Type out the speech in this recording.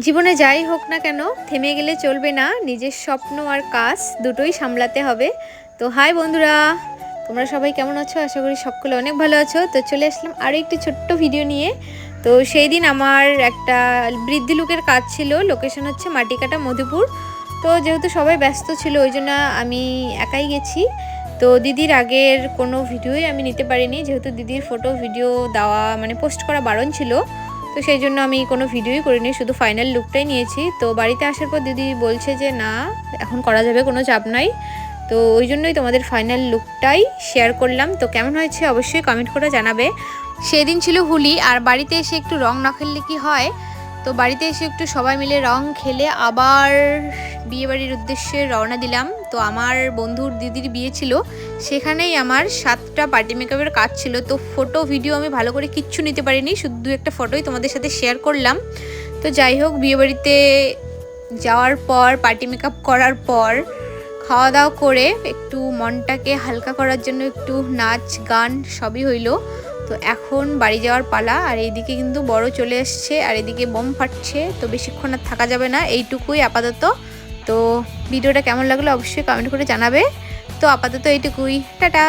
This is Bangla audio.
জীবনে যাই হোক না কেন থেমে গেলে চলবে না, নিজের স্বপ্ন আর কাজ দুটোই সামলাতে হবে। তো হাই বন্ধুরা, তোমরা সবাই কেমন আছো? আশা করি সকলে অনেক ভালো আছো। তো চলে আসলাম আরও একটি ছোট্ট ভিডিও নিয়ে। তো সেই দিন আমার একটা বৃদ্ধি লুকের কাজ ছিল, লোকেশন হচ্ছে মাটিকাটা মধুপুর। তো যেহেতু সবাই ব্যস্ত ছিল ওই জন্য আমি একাই গেছি। তো দিদির আগের কোনো ভিডিওই আমি নিতে পারিনি, যেহেতু দিদির ফটো ভিডিও দেওয়া মানে পোস্ট করা বারণ ছিল। তো সেই জন্য আমি কোনো ভিডিওই করিনি, শুধু ফাইনাল লুকটাই নিয়েছি। তো বাড়িতে আসার পর দিদি বলছে যে না, এখন করা যাবে, কোনো চাপ নাই। তো ওই জন্যই তোমাদের ফাইনাল লুকটাই শেয়ার করলাম। তো কেমন হয়েছে অবশ্যই কমেন্ট করে জানাবে। সেদিন ছিল হোলি, আর বাড়িতে এসে একটু রং না খেললে কি হয়। তো বাড়িতে এসে একটু সবাই মিলে রং খেলে আবার বিয়েবাড়ির উদ্দেশ্যে রওনা দিলাম। তো আমার বন্ধুর দিদির বিয়ে ছিল, সেখানেই আমার 7টা পার্টি মেকআপের কাজ ছিল। তো ফটো ভিডিও আমি ভালো করে কিচ্ছু নিতে পারিনি, শুধু একটা ফটোই তোমাদের সাথে শেয়ার করলাম। তো যাই হোক, বিয়েবাড়িতে যাওয়ার পর পার্টি মেকআপ করার পর খাওয়া দাওয়া করে একটু মনটাকে হালকা করার জন্য একটু নাচ গান সবই হইলো। তো এখন বাড়ি যাওয়ার পালা। আর এইদিকে কিন্তু বড় চলে আসছে, আর এদিকে বোম ফাটছে। তো বেশিক্ষণ আর থাকা যাবে না, এইটুকুই আপাতত। তো ভিডিওটা কেমন লাগলো অবশ্যই কমেন্ট করে জানাবে। তো আপাতত এইটুকুই, টাটা।